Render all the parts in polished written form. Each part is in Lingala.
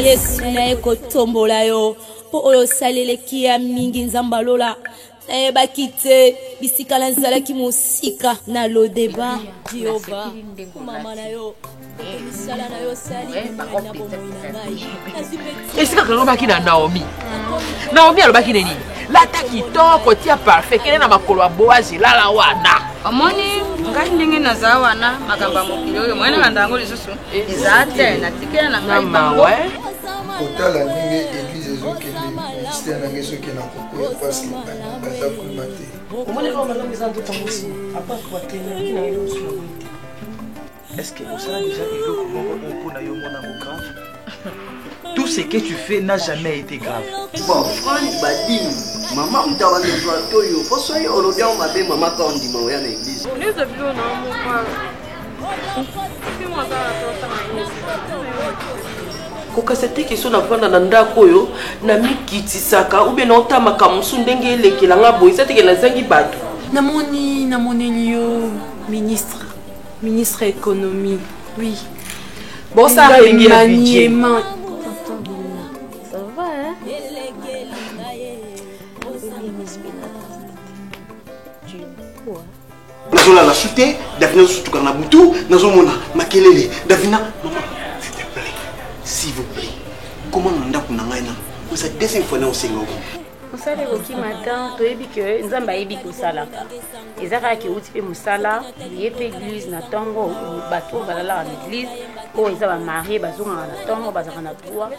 Yesu na ekotombola yo po oyo saleleki ya mingi nzambalola na bakite bisikala nzalaki mosika na lodeba Jehova mama na yo misala na yo sali na bomoi na ngai esika kalobaki na Naomi alobaki nini lata kitoko tia parfait kene na makolo ya Boazi lala wana omoni ngai ndenge naza wana makamba mokili oyo mwana bandango lisusu eza te natikela na ngai bango otala ndenge église ezokende ministère na ngai soki na kokoya pasi baza kulima te omoni kaka malamu eza nzoka mosi apart batenaki na eloko sur est-ce que osala déjà eloko moko mpona yo monango grave? Tout ce que tu fais n'a jamais été grave. Bon, Franck Badim, maman me donne des joies. Toyo, faut soyez au lobby on m'appelle maman quand on dit maman à l'église. Les avions non mon frère. Fais-moi ça kokasete keso na vanda na ndako yo na mikitisaka ou bien na otamaka musu ndenge elekelanga boye sateke na zangi bato namoni yo ministre économie oui bon ça maniement ça va hein nazola la soute Davina surtout kana butu nazomona makelele Davina maman s'il te plaît s'il vous plaît comment on ndako na ngai na ça deuxième fois na osengo musala oki matin toyebi ke nzamba yebi kosalaka ezaka ke uti pe musala yepe église na tongo bato balala na église o eza ba marié bazonga na tongo bazaka na droit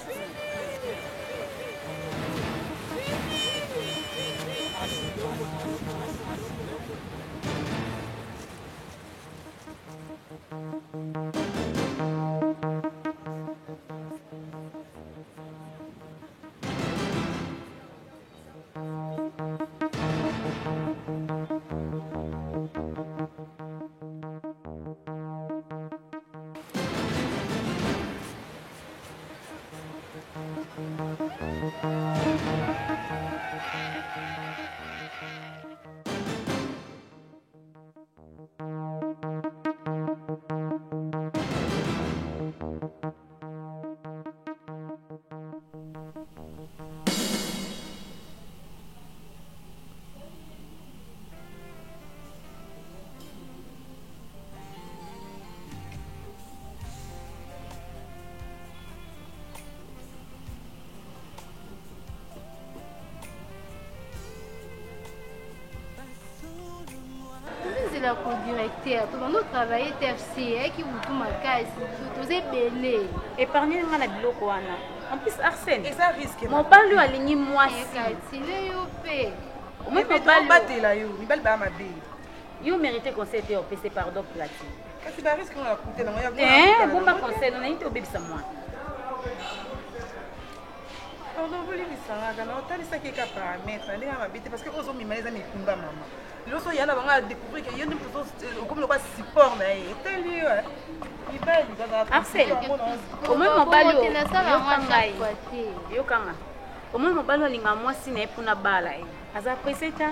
la co-directeur, tout le monde travaille TFC, qui vous tout ma caisse, tout est belé. Épargnez moi la biloko wana. En plus Arsène. Et ça risque. Mon parle à ligner moi si. Il est yopé. Au moins pas battre là yo, ni belle ba ma bé. Yo mérité conseil au PC par Doc Platine. Qu'est-ce que risque on a coûté dans moi. Bon pas conseil, on a été au bébé ça moi. On voulait ça là, on t'a dit ça qui est paramètre, aller à ma bête parce que aux hommes ils mes kumba maman. Lorsqu'il y en a on découvrir qu'il y a une personne comme le support là et tel lieu. Il va Arsène. Au moins mon balo. Yo kanga. Au moins mon balo linga moi si na epuna bala eh. Aza preseta.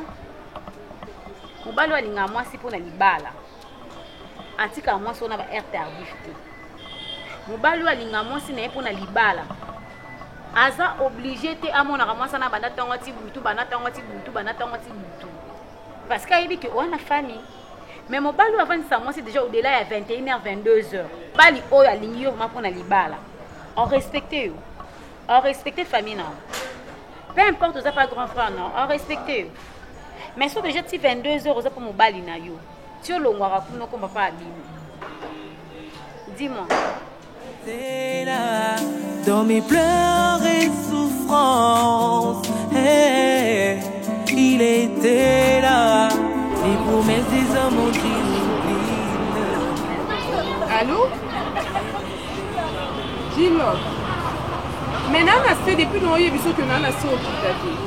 Mon balo linga moi si pona libala. Atika moi so na ba air tardif te. Mon balo linga moi si na epuna libala. Aza obligé te amona ramasa na bana tongo ti butu bana tongo ti butu bana tongo ti butu. Parce qu'il dit que on a famille. Mais mon balo avant ça moi c'est déjà au-delà à 21h 22h. Bali o ya lingi yo ma pona libala. On respecte yo. On respecte famille non. Peu importe aux pas grand frère non, on respecte yo. Mais si déjà ti 22h aux pour mon bali na yo. Tu lo ngwa kuno ko papa abimi. Dis-moi. C'est là, dans mes pleurs et souffrances, hey, il était là, les promesses des hommes ont dit. Allô? Dis-moi. Mais Nana, c'est depuis qu'on a eu que Nana c'est au tout à fait.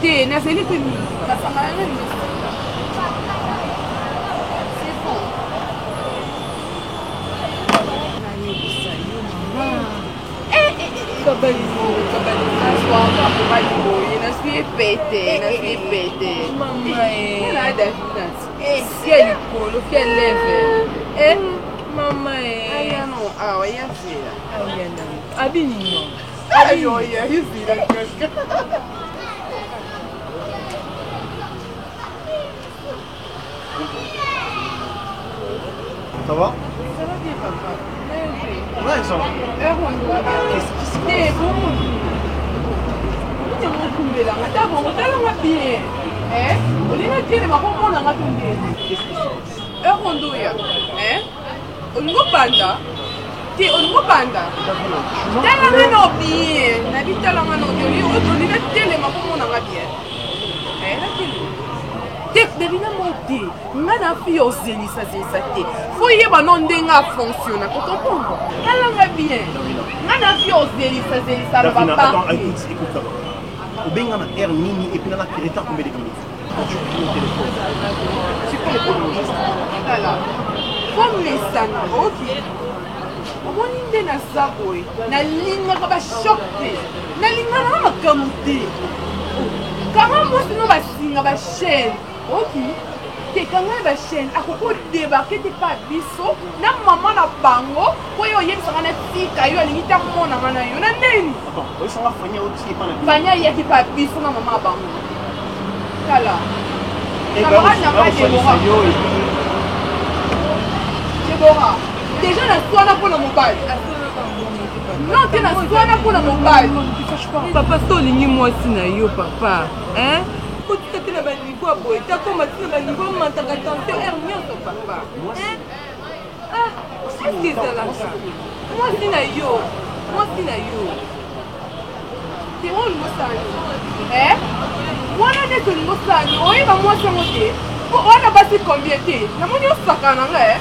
T'es Nazeli Pemi. Maman, aya non, ah, aya vira. Aya não. Abinho. Aïe, aya vira. Ça va? Ça va bien, papa. Ouais, ça va. Qu'est-ce qui se passe? Devina monter, ngana fi ozelisa zelisa te. Faut yeba non ndenga fonctionne, pour comprendre. Kalanga bien. Ngana fi ozelisa zelisa le papa. Attends, écoute ça. Au benga na air nini et puis na la créta combien de minutes. Quand tu prends le téléphone. C'est quoi le problème? Voilà. Comme les sana, OK. On inde na saboy, na linga ka ba choqué. Na linga na makamute. Comment moi sinon ba singa ba chaîne. Ok, t'es quand même la chaîne, à quoi débarquer t'es pas biso, na maman na bango, quoi yo yem ça na tika yo limite mon na mana yo na nini. Attends, oui ça va fanya aussi pas na. Fanya ya qui pas biso na maman bango. Kala. Et bah na pas Débora. Déjà na toi na pour le mobile. Non, t'es na toi na pour le mobile. Papa solingi moi sina yo papa, hein? Tu na ba niveau boy, tu comme tu na ba niveau mantaka tanto ermio to papa. Hein? Ah, qu'est-ce que c'est là? Moi sina yo. C'est moi le mosani. Hein? Moi na de le mosani, oi ba moi ça moté. On a passé combien de temps? Na mo yo sakana nga, hein?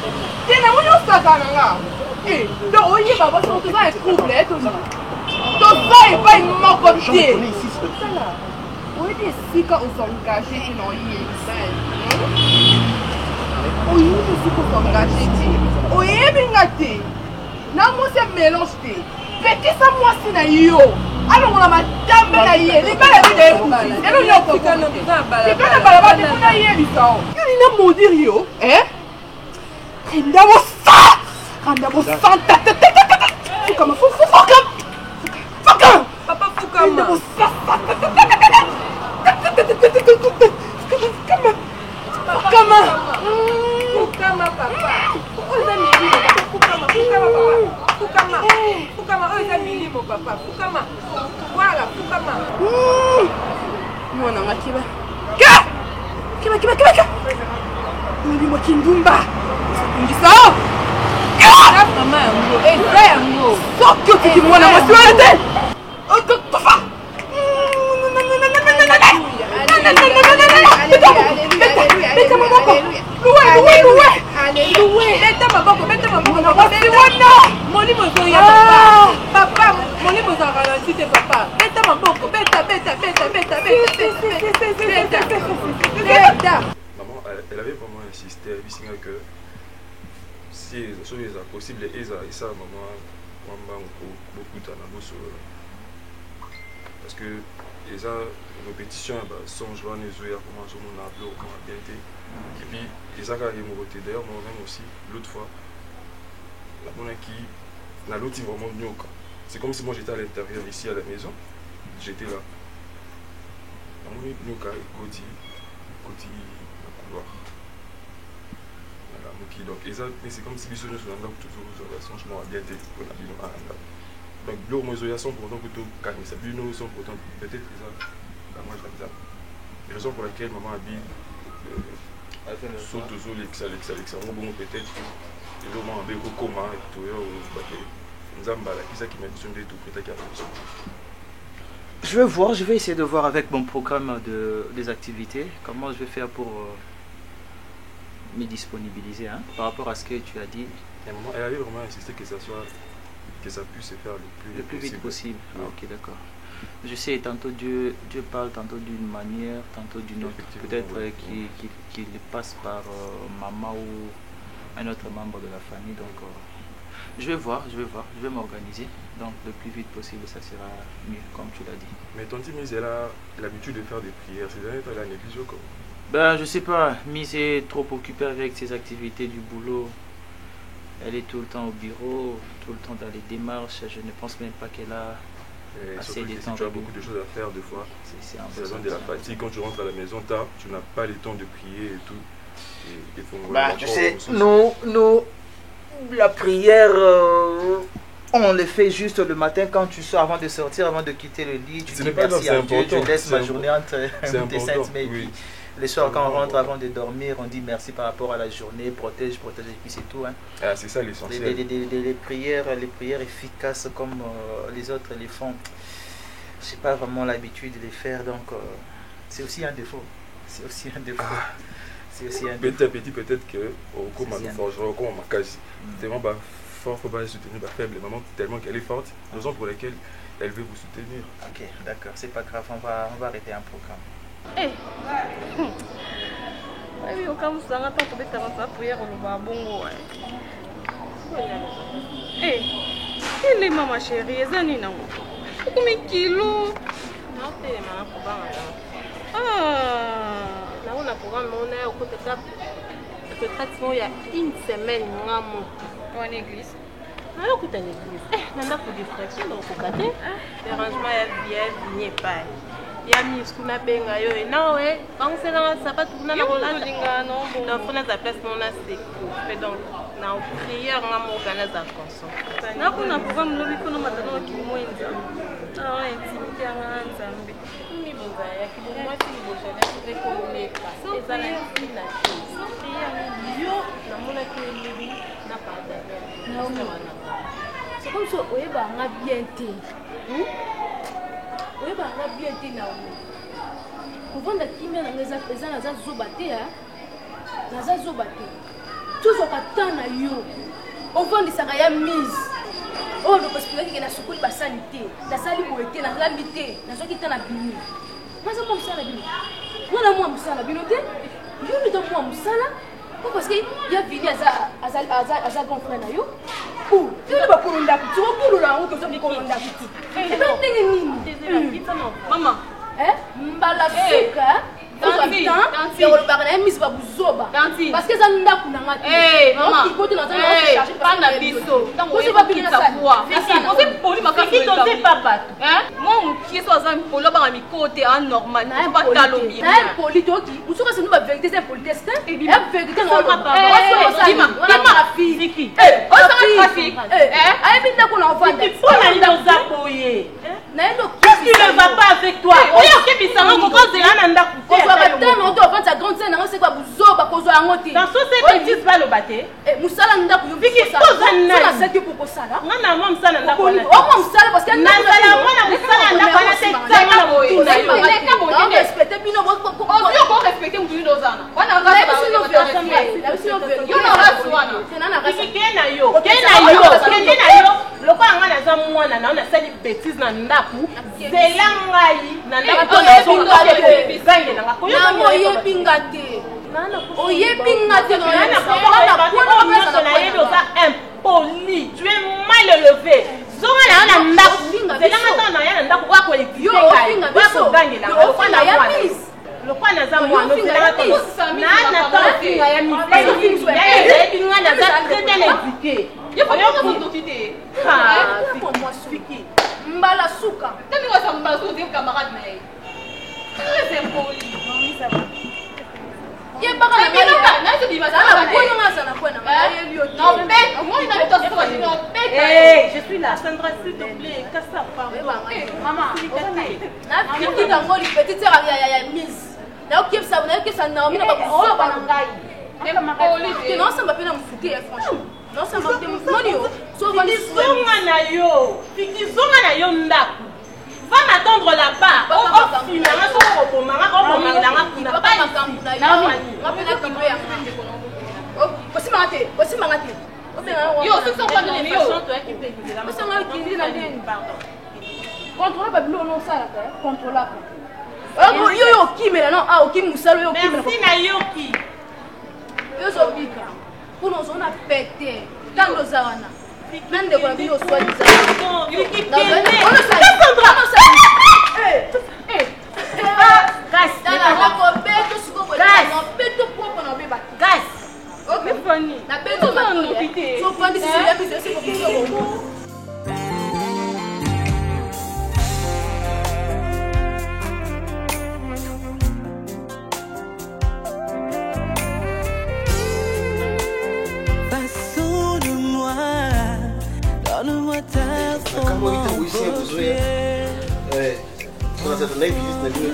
Te na mo yo sakana nga. Eh, donc oi ba ba so to za couple, to. To ça est pas une moko pied. Oui, des sikas aux engagés dans l'IEXL. Oui, des sikas aux engagés. Oui, bien gâté. Non, moi, c'est mélange. Petit ça, moi, c'est na yo. Alors, on a ma dame na yé. Les balles, elles sont là. Elles sont là. Les balles, elles sont là. Il a maudit yo. Hein? Il a mon sang. Il a mon sang. Fukama, Fukama. Papa, Fukama. Fukama papa. Fukama, oh ça mili mon papa. Fukama. Voilà, Fukama. Mwana makiba. Kiba. Muli mo kindumba. Ngisa. Mama yango. Eza yango. Sokyo tiki mwana mwasi wate. Otofa. Maman, elle avait vraiment insisté que si c'est possible, et ça, maman, beaucoup de parce que les répétitions sont jouées les comment on a appelé comment bien été et puis les agars et mon d'ailleurs moi-même aussi l'autre fois la monnaie qui la l'autre vraiment nyoka c'est comme si moi j'étais à l'intérieur ici à la maison j'étais là la monnaie nyoka côté le couloir voilà donc mais c'est comme si les choses sont là toujours franchement bien été donc l'eau mozoya sont pourtant plutôt calme ça buno sont pourtant peut-être ça moi je la raison pour laquelle maman habille saute aux eaux l'examen bon peut-être les gens ont un comment et tout nzamba là qui ça qui m'a dit de tout peut-être je vais essayer de voir avec mon programme des activités comment je vais faire pour me disponibiliser hein, par rapport à ce que tu as dit. Et maman, elle avait vraiment insisté que ça puisse se faire le plus vite possible. Ah, ok, d'accord. Je sais, tantôt Dieu parle tantôt d'une manière, tantôt d'une autre. Peut-être qu'il passe par maman ou un autre membre de la famille. Donc, je vais voir, je vais m'organiser. Donc, le plus vite possible, ça sera mieux, comme tu l'as dit. Mais tante Mise, elle a l'habitude de faire des prières. Ces derniers temps, elle a négligé quoi? Ben, je sais pas. Mise est trop occupée avec ses activités du boulot. Elle est tout le temps au bureau, tout le temps dans les démarches. Je ne pense même pas qu'elle a assez de temps. Tu as beaucoup de choses à faire des fois. C'est de la fatigue. Quand tu rentres à la maison tard, tu n'as pas le temps de prier et tout. Et bah, tu sais, nous, la prière, on le fait juste le matin quand tu sors, avant de sortir, avant de quitter le lit. Tu dis merci à Dieu, je laisse ma journée entre des saintes mains. Le soir, quand on rentre avant de dormir, on dit merci par rapport à la journée, protège, et puis c'est tout. Hein. Ah, c'est ça l'essentiel. Les prières efficaces comme les autres les font, je n'ai pas vraiment l'habitude de les faire, donc c'est aussi un défaut. C'est aussi un défaut. Petit à petit, peut-être que au cours de ma forgeron, au cours de ma case, tellement fort, il faut pas soutenir la faible maman, tellement qu'elle est forte, raison pour laquelle elle veut vous soutenir. Ok, d'accord, c'est pas grave, on va arrêter un programme. Eh, oui, au cas où ça va pas tomber dans sa prière, on va bon. Eh, quelle est maman chérie, Zanina? Combien de kilos? Non, c'est maman programme. Ah, là on a programme, on est au côté de il y a une semaine, on a en église. On a écouté en église. Eh, on a pour distraction, donc on a le rangement est bien pas. Ya miskuna benga yo na we bangse na sapatu na rolanda na fona za place mona seko pe donc na prière nga mo organiser consort na kuna programme lobi kono matano ki mwenza ah intimité nga nzambe mi bonga ya ki bo moi ti bo jana ki ko leka ezala na prière yo na mona ki lobi na pada na o mwana c'est comme ça oyeba nga bien te oui, bah, on a bien été là. Pour vendre la kimia, on a des zobaté. Toujours à temps, on vend des sarayas mises. Oh, le hospital qui est la soukouli, la sanité, la salubrité, la l'habité, la qui est en abîme. Moi, c'est comme ça la bino. Moi, la moi, ça la bino. Je ne donne moi, ça là. Parce qu'il y a venu à sa grand frère. Ou, tu ne vas pas pour un d'accord. Tu vas pour le rang, tu vas pour un d'accord. Maman, mbala suka c'est le bagage mis ba buzoba parce que ça nda kuna ngati eh maman qui côté dans ça charger pas na biso donc c'est pas bien ça on c'est poli ma qui dosé papa hein moi qui soit ça poli ba mi côté en normal pas talobi na poli to qui ou soit c'est nous ba vérité c'est poli test et vérité non papa dima trafic eh on ça trafic eh ay binda kuna vendre il faut la ndo zapoyer qu'est-ce qui ne va pas avec toi? Oui, ok, mais ça va encore de là, nanda. On va attendre, on doit vendre sa grande scène, c'est quoi, vous autres, parce qu'on a monté. Dans ce c'est que tu vas le battre. Et Moussala nanda pour nous. Vicky, ça. C'est la scène pour Moussala. Non, non, Moussala nanda. Oh, Moussala parce qu'elle n'a pas la monnaie. Moussala nanda, on a cette scène. On respecte, puis nous, on respecte, on dit nos ânes. On a raison, on a le quoi on a za mwana na on a sali bêtise na ndaku zelangai na ndaku to na so na bizange na ko yo yebinga te oyebinga te na ko na yebi oza impoli tu es mal élevé zonga na ndaku zelanga to na ya ndaku kwa ko yo binga kwa ko gange na ko na mwana le quoi na za mwana no zelanga to na to finga ya mi ya yebinga na za très bien éduqué. Il faut que vous quittez. Ah, pour moi, Suki. Mbala Souka. T'as mis ça Mbala Souka, un camarade, mais. Très impoli. Non, ça va. Il y a pas de je suis là. Sandra, s'il te plaît, casse ça. Maman, petite sœur, il y a mise. Là, qui ça, non, mais non, ça m'a fait me foutre, franchement. Non, ça m'a fait me foutre. Va m'attendre là-bas. Pour nous, on a pété. Dans nos arènes. Même des fois, nous sommes kama vita uisi kuzoea tunataka na hivi na dini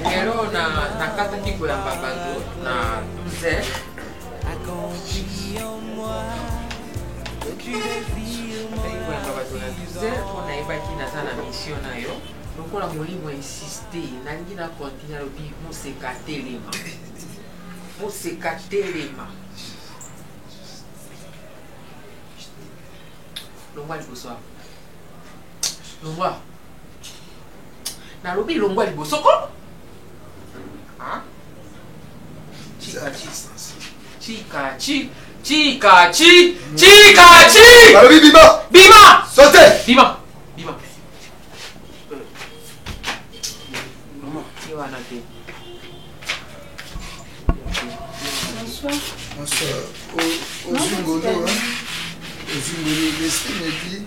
lero na kata kiko ya babango na mzee on a évacué na mission na yo lokola molimo insister nalingi na continuer lobi mosekatelema longwa liboso longwa nalobi longwa liboso ko Chika! Balobi bima! Bima! Sautez! Bima! Bonsoir. Au Zungolo, l'esprit me dit,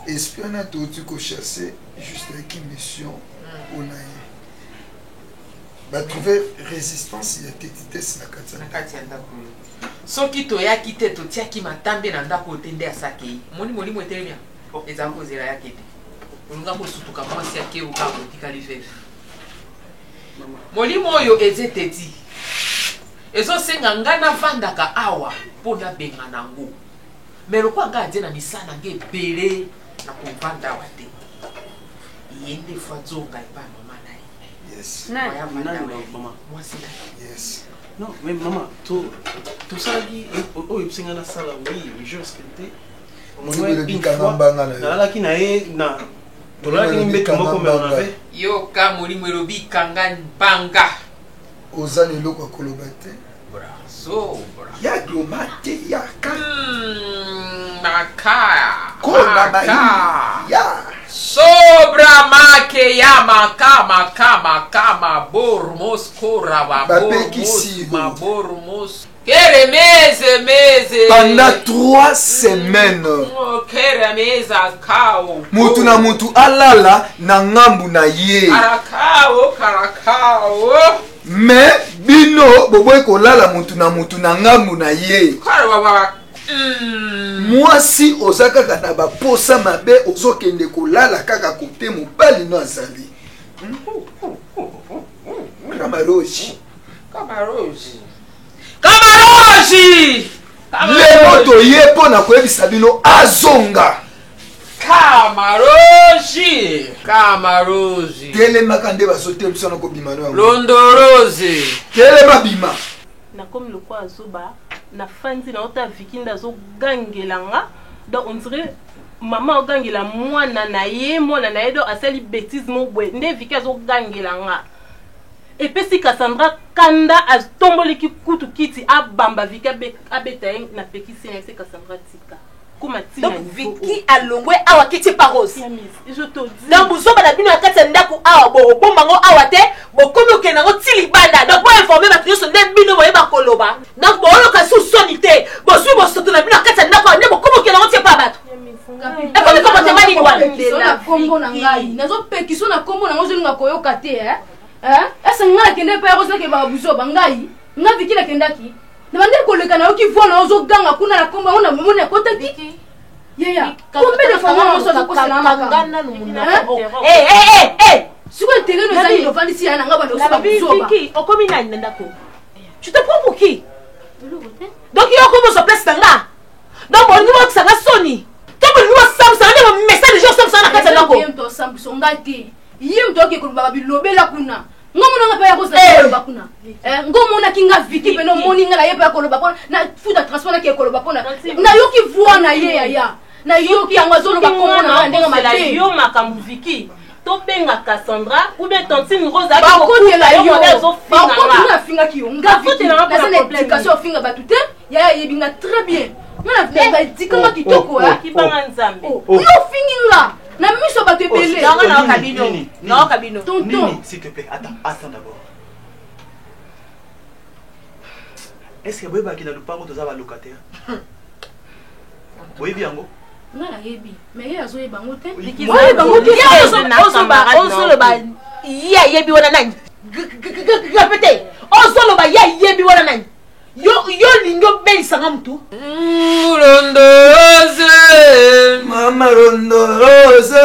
esprit on a tout chasser juste avec une mission au Naïe. Va trouver résistance, il y a tétitesse na Katia. Soki toyaki te totiaki matambe na ndako otende asakei molimo etelemi ezala kozela yake te olunga kosutuka mwasi yake oka kotikali veve molimo oyo ezeteti ezosenga ngai navandaka awa mpo nabenga nango me lokwa ngai adie na misala nge ebele na kovanda awa te ye nde fo azonga epa mama na ye mwasi na ye non, mais maman, tout ça, oh, il y a ça là, oui, je respecte. Yo ka molimo elobi kanga banga ozani loko kolobate braso ya glomate ya ka maka ya sobra make ya maka bormos koraba bormos meze pendant 3 semaines mutu na mutu alala na ngambu na ye mais bino boboye kolala mutu na ngambu na ye mwasi oza kaka na baposa mabe ozokende kolala kaka kote mobali no azali Kamaroji lelo toye mpo na koyebisa bino azonga Kamaroji telemaka nde bazotelisa na kobima no londoroze telema bima nakomi lokwa azoba na fandi na ota vikinda azogangelanga donc on dirait mama ogangela mwana na ye do asali bêtise mobwe nde viki azogangelanga epesi Cassandra kanda atomboliki kutu kiti abamba viki abeta ye na pekisi na se Cassandra tika kuma tina donc Vicky alongwe awa kiti parose je te dis donc bozoba na bino akati ndako awa bombango awa te bokomi okenda ngo tili banda donc bo informer ba nyonso nde bino boye bakoloba donc booloka su sonité bosui bosoto na bino akati ndako nde bokomi okenda ngo tie pa bato ekomi comportement nini wana kombo na ngai nazopekiso na kombo nango zolinga koyoka te ese ngai nakende mpe yakozaki babuzoba ngai nga Vicky nakendaki na bandeli koleka na yo kivona ozoganga kuna na kombo yango na momoni akotaki yeya kombe de fama moso azokosana makangana sikoyo tereno ezali lofandisi ya nanga bando babuzoba okomi nani na ndako tu te prends pour qui donc yo okomi ozo place nanga donc bolingi bokisanga soni to bolingi bosambusanga nde bamessage jo osambusanga na kati ya ndako mto osambuso ngai te ye mto oke koloba babilobela kuna ngomonanga mpe yakosakoloba kuna ngomonaki nga Vicky mpe nomoni nga na ye mpe yakoloba mpona na futa transport naki ekoloba mpona nayoki voi na ye yaya nayoki yango azoloba kombo na nga ndenge mabe yo makambo Vicky tobenga Cassandra ou bien tontine Rose bakotela yo bakotela afingaki yo nga Vicky naza na éducation ofinga bato te yaya yebinga très bien nga na etikanga kitoko kipanga nzambe yo ofingi nga na miso bato ebele tonton s'il te plaît attends d'abord est-ce que boyebaki na lupango toza balocataire boyebi yango nga nayebi mais ye azoyeba yango te ozoloba ye ayebi wana nani pete ozoloba ye ayebi wana nani yo lingi obelisanga mutu Londoze Mama Rondo Rose.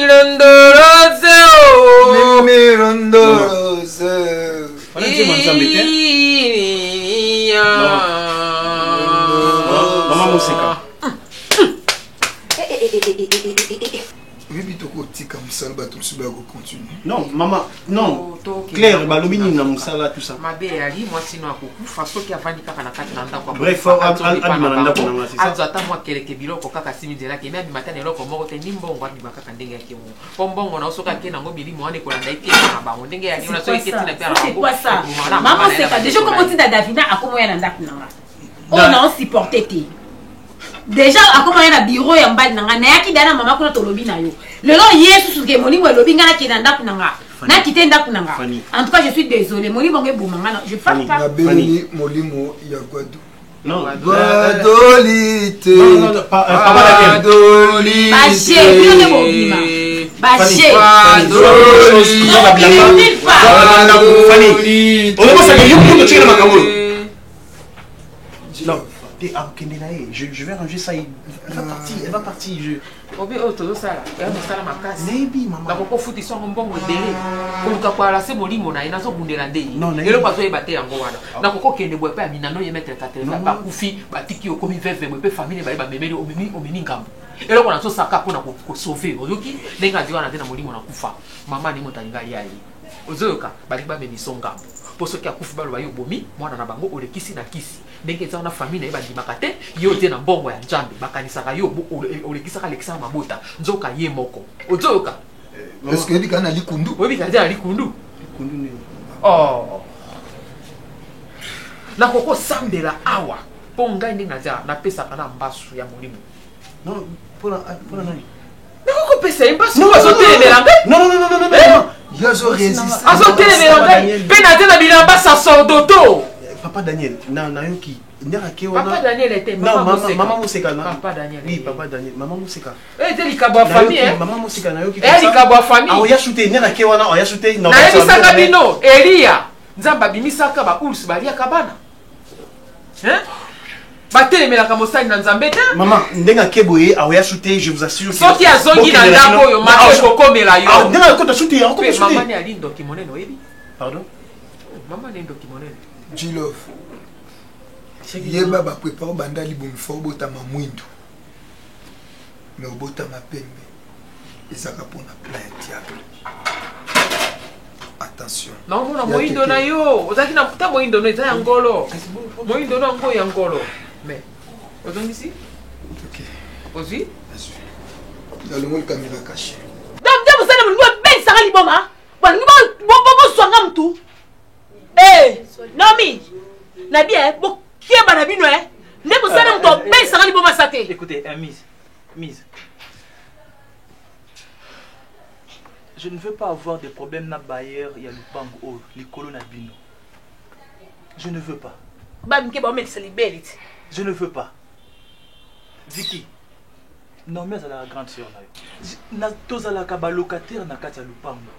Rondo Rose. Mimi Rondo Rose. Maman Moussika. Non, maman, non. Claire, balobini na musala tout ça. Mabe ali moi sinon akokufa soki avandi kaka na kati na ndako. Bref, adima na ndako na c'est ça. Azata moi keleke biloko kaka simizela ke même matin eloko moko te nimbongo adima kaka ndenge yake mo. Pombongo na soka ke nango bilimo ane ko landa ite na bango ndenge yake na soki ite na pera bango. C'est quoi ça? Maman c'est pas déjà comment tinda Davina akomoya na ndako nanga. On a supporté te. Déjà akomoya na bureau ya mbali nanga na yaki dana mama kuna tolobi na yo. Lelo Yesu suke moni mo lobi ngana ki na ndako nanga. Na kite ndako nanga. En tout cas je suis désolé. Moni bonge bomanga je parle pas. Na beli molimo ya Guadeloupe. Non, Guadolite. Non, pas Guadolite. Baché, vous ne bobima. Baché. Non, je vais ranger ça. Elle va partir. Obi oto ça là. Elle me sala makasi. Nebi maman. Nakoko futi so mbongo ebele. Koluka kwa la se molimo na ina so bundela ndei. Lelo kwa zo ebate yango wana. Nakoko kende bwe pa minano ye mettre 80 ba kufi ba tiki okomi veve bwe pe famille ba memeli omini ngambo. Elo kwa na so saka pona ko sauver. Oyoki nenga diwa na tena molimo na kufa. Mama ni motalinga yayi. Ozoyoka bali ba memiso ngambo. Poso ki akufi balo ba yo bomi mwana na bango olekisi na kisi. Ndenge eza na famille na ebandimaka te yo te na mbongo ya Nzambe bakanisaka yo olekisaka lekisa mabota nzoka ye moko ozoyoka est-ce que yebika na likundu oyebika na likundu oh nakoko sambela awa mpo ngai ndenge naza napesaka na mbasu ya molimo non mpona nani nakoko pesa ye mbasu azotelemela ngai non yazo résiste azotelemela ngai mpe naza na bilamba sacerdoto. Papa Daniel, Nayoki, Papa Daniel était Maman Moussika. Papa Daniel. Oui, Papa Daniel, Maman Moussika. Eh, t'es l'ikabo famille, hein? Maman Moussika, Nayoki. Eh, l'ikabo famille. Ah, oya shooté, nena kewana, oya shooté. Na ebisaka bino, Elia. Nzamba bimisaka ba urs balia kabana. Hein? Batelemela mosali na Nzambe te. Maman, ndenga keboye, oya shooté, je vous assure. Soki azongi na ndako yo, mako kokomela yo. Ah, ndenga kota shooté, encore shooté. Maman ni alindo kimoneno yebi. Pardon? Maman ni ndo kimoneno. Jilov. Yeba ba prépare banda libomi fo botama mwindo. Mais obotama pembe. Ezaka pona plein diable. Attention. Non, mona moindo na yo. Ozaki na puta moindo no eza ngolo. Moindo no ngo ya ngolo. Mais ozongi si? OK. Ozi? Dans le monde caméra cachée. Donc vous allez me ben sanga liboma. Bon, bo swanga mtu. Eh, Nomi. Na bien, bo kieba na bino eh. Ne bo sana mtu ben sanga liboma sate. Écoutez, mise. Je ne veux pas avoir des problèmes na bailleur, il y a le bango oh, les colons na bino. Je ne veux pas. Ba mke ba mettre célibérité. Je ne veux pas. Vicky. Non mais à la grande sœur là. Na tozala ka ba locataire na kati ya lupango.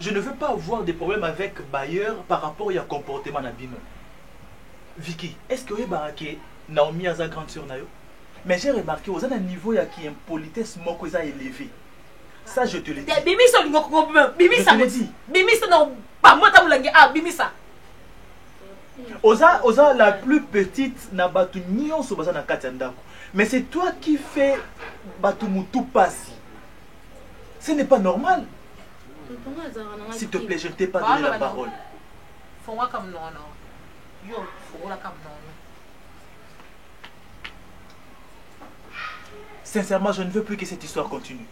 Je ne veux pas avoir des problèmes avec bailleur par rapport à comportement na bino. Vicky, est-ce que vous avez Naomi à sa grande sœur na yo? Mais j'ai remarqué vous avez un niveau qui est impolitesse moko élevé. Ça je te le dis. Bimisa ngoko bimisa me dis. Bimisa no pas moi ta bulangi ah bimisa. Oza la plus petite na batu nyonso baza na kati ya ndako. Mais c'est toi qui fais batu mutu pasi. Ce n'est pas normal. S'il te plaît, je ne t'ai pas donné la parole. Fonga comme non. Yo, fonga comme non. Sincèrement, je ne veux plus que cette histoire continue.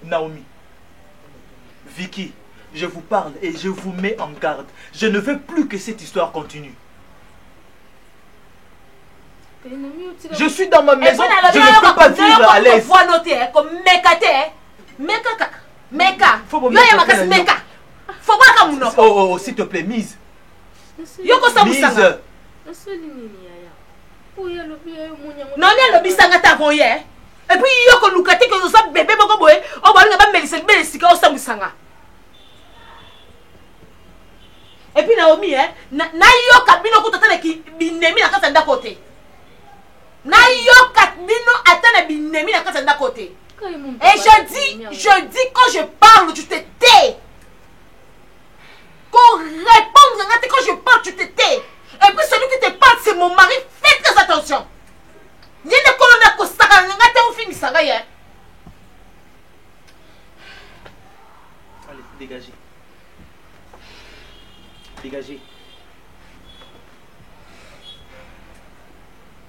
Naomi, Vicky, je vous parle et je vous mets en garde. Je ne veux plus que cette histoire continue. Je suis dans ma maison, je ne peux pas vivre à l'aise. Oh, s'il te plaît, mise. Non, et puis il y a que nous que nous sommes bébé boy on va le mettre c'est belle si on s'en sanga et puis Naomi na yo kabino ko tata ki binemi na kata ndako te Na yoka bino atana binemi na kati na côté. Et je dis quand je parle, tu te tais. Quand répondre quand je parle, tu te tais. Et puis celui qui te parle, c'est mon mari. Fais très attention. Il y a des colonnes qui sont allez, dégagez. Dégagez.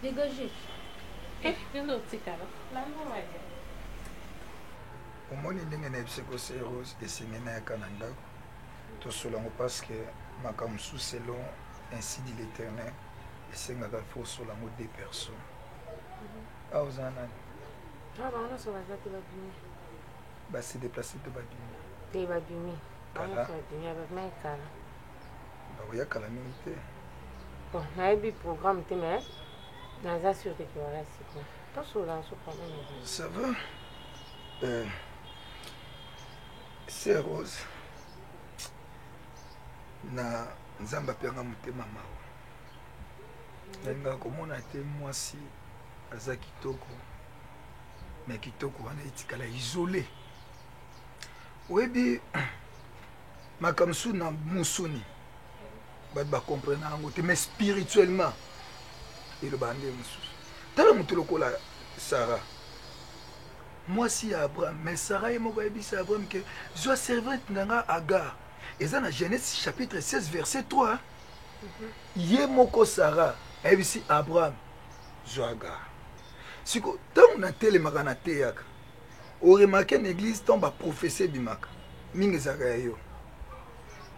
Dégagez. Au moins, il y a des psychoséroses et c'est un Canada. Tout cela parce que ma kamsou selon ainsi dit l'Éternel et c'est un faut sur la mode des personnes. Ah, vous en avez. Ah, bah, on a sur la date de la bimie. Bah, c'est déplacé de Babimi. De Babimi. On a sur la bimie avec ma cala. Bah, il y a calamité. Bon, on a eu un programme, mais on a assuré que voilà, c'est quoi. Pas sur la problème. Ça va? C'est Rose. Na nzamba pe nga mutema mawa. Nga komona te mwasi aza kitoko. Mais kitoko wana etikala isolé. Webi makamsu na musuni. Ba comprendre ngo te mais spirituellement et le bandé musu. Tala mutu lokola Sarah. Moi si Abraham, mais Sarah et moi c'est Abraham que je servante nanga Agar. Et ça dans Genèse chapitre 16 verset 3. Yé moko Sarah, et ici Abraham, je Agar. Si quand on a télémaka na teyaka, on remarque l'église tombe à prophétie bimaka. Mingi zaka yo.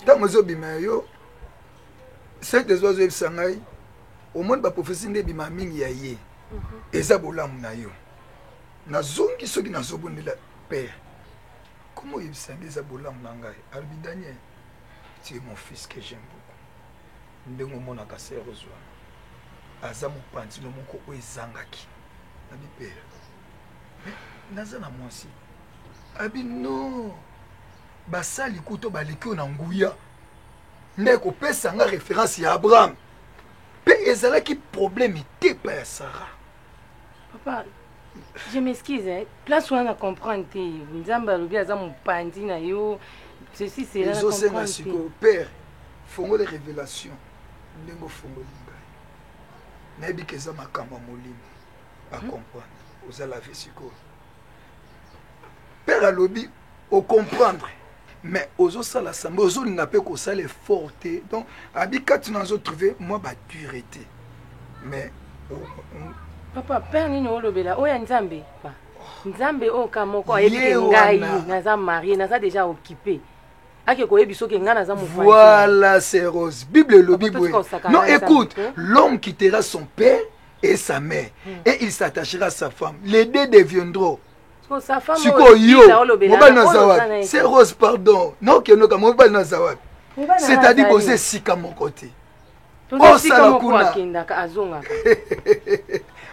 Tant que zo bimayo, c'est des oiseaux sangai. Au monde ba prophétie nde bima mingi ya ye. Eza bolamu na yo. Na zongi soki na zobondela père. Comment il s'est mis à bolamu na ngai? Albi Daniel, tu es mon fils que j'aime beaucoup. Ndengo mona kasser ozwa. Aza mo panti no moko ezangaki. Abi père. Mais naza na mwasi. Abi non. Basali kuto baliki na nguya. Ndeko pesa nga référence ya Abraham. Pe ezalaki problème te pa ya Sarah. Papa, je m'excuse, hein. Place où on a compris, Nzamba lobi aza mon pandi na yo. Ceci c'est là comprendre. Père, fongo les révélations. Ndengo fongo linga. Nabi keza makamba molimo à comprendre. Aux ala vesiko. Père alobi au comprendre. Mais aux autres la samba, aux autres n'a pas que ça les forté. Donc habika tu n'as trouvé moi ba dureté. Mais papa, père ni no lobela oya Nzambe pa. Nzambe o kamoko ebi ngai naza marié, naza déjà occupé. Ake ko ebiso ke nga naza mo fandi. Voilà, c'est Rose. Bible le Bible. Non, écoute, l'homme quittera son père et sa mère et il s'attachera à sa femme. Les deux deviendront. Sa femme c'est Rose, pardon. Non, que nous comme c'est-à-dire que c'est sika mon côté. Oh, ça